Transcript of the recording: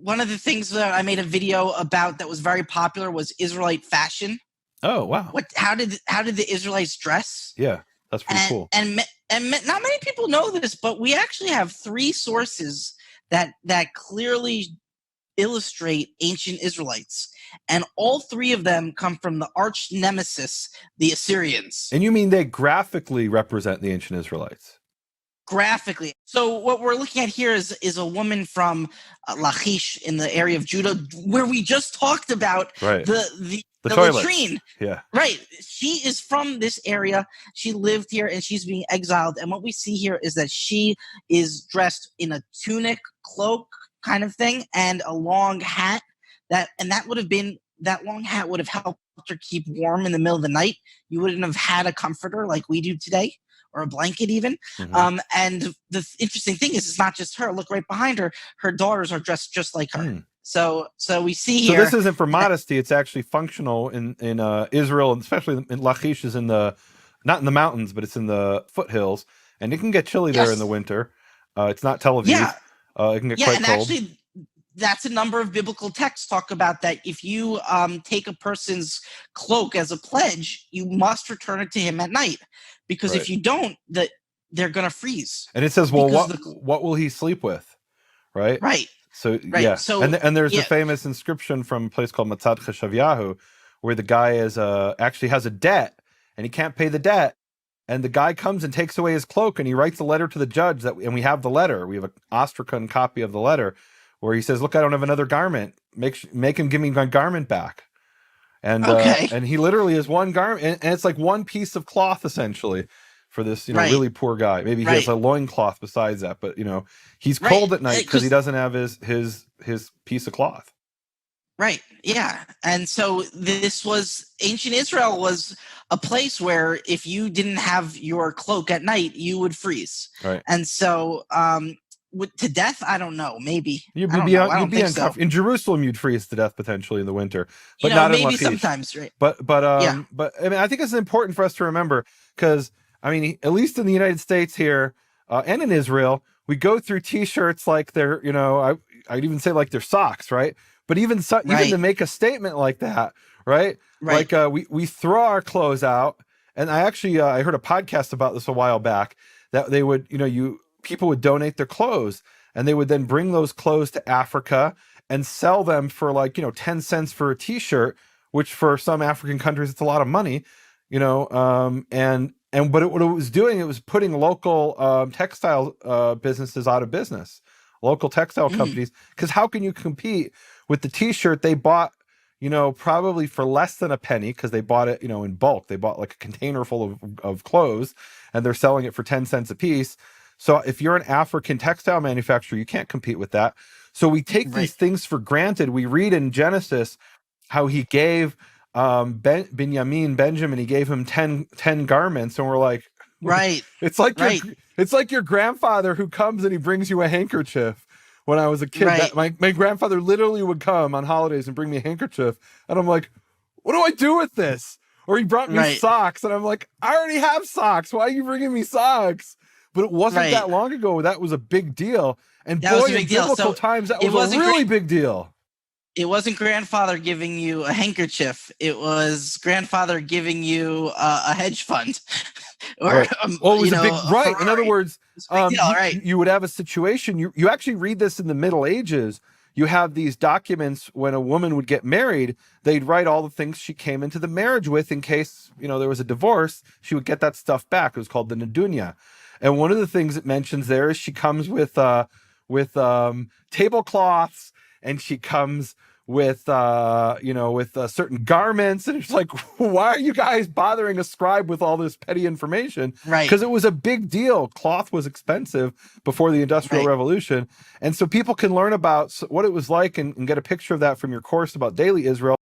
one of the things that I made a video about that was very popular was Israelite fashion. Oh, wow. How did the Israelites dress? Yeah, that's pretty cool. And not many people know this, but we actually have 3 sources that clearly illustrate ancient Israelites, and all 3 of them come from the arch nemesis, the Assyrians. And you mean they graphically represent the ancient Israelites? Graphically. So what we're looking at here is a woman from Lachish in the area of Judah, where we just talked about the latrine. Yeah. Right. She is from this area. She lived here and she's being exiled. And what we see here is that she is dressed in a tunic, cloak kind of thing, and a long hat. That long hat would have helped her keep warm in the middle of the night. You wouldn't have had a comforter like we do today, or a blanket even. Mm-hmm. And the interesting thing is, it's not just her. Look right behind her. Her daughters are dressed just like her. So we see here. So this isn't for modesty. It's actually functional in Israel, and especially in Lachish is not in the mountains, but it's in the foothills. And it can get chilly there in the winter. It's not Tel Aviv. Yeah. It can get quite cold. Actually, that's a number of biblical texts talk about that. If you take a person's cloak as a pledge, you must return it to him at night, because if you don't, they're going to freeze. And it says, well, what will he sleep with? Right. Right. So yeah. So and there's the famous inscription from a place called Matzad Cheshavyahu, where the guy actually has a debt and he can't pay the debt. And the guy comes and takes away his cloak, and he writes a letter to the judge and we have the letter. We have an Astrakhan copy of the letter where he says, "Look, I don't have another garment. Make him give me my garment back." And and he literally is one garment, and it's like one piece of cloth essentially for this really poor guy. Maybe he has a loincloth besides that, but he's cold at night because he doesn't have his piece of cloth. Right. Yeah. And so ancient Israel was a place where if you didn't have your cloak at night, you would freeze. Right. And so to death, I don't know. Maybe you'd be uncomfortable. In Jerusalem, you'd freeze to death potentially in the winter, but not in Lachish. Sometimes, right? But I mean, I think it's important for us to remember, because I mean, at least in the United States here and in Israel, we go through T-shirts like they're I'd even say like they're socks, right? But even to make a statement like that, right? Like we throw our clothes out, and I actually I heard a podcast about this a while back, that they would people would donate their clothes, and they would then bring those clothes to Africa and sell them for 10 cents for a T-shirt, which for some African countries it's a lot of money, but what it was doing, it was putting local textile businesses out of business, local textile companies, because how can you compete with the T-shirt they bought, probably for less than a penny, because they bought it, in bulk. They bought like a container full of clothes, and they're selling it for 10 cents a piece. So if you're an African textile manufacturer, you can't compete with that. So we take these things for granted. We read in Genesis how he gave Benjamin, he gave him 10 garments, and we're like, it's like your grandfather who comes and he brings you a handkerchief. When I was a kid, my grandfather literally would come on holidays and bring me a handkerchief, and I'm like, what do I do with this? Or he brought me socks, and I'm like, I already have socks. Why are you bringing me socks? But it wasn't that long ago that was a big deal. And boy, in biblical times, that was a really big deal. It wasn't grandfather giving you a handkerchief. It was grandfather giving you a hedge fund. It was a big right. In other words, you would have a situation. You actually read this in the Middle Ages. You have these documents when a woman would get married. They'd write all the things she came into the marriage with in case there was a divorce. She would get that stuff back. It was called the Nedunya. And one of the things it mentions there is she comes with tablecloths, and she comes with certain garments, and it's like, why are you guys bothering a scribe with all this petty information? Because it was a big deal. Cloth was expensive before the Industrial Revolution, and so people can learn about what it was like and get a picture of that from your course about daily Israel.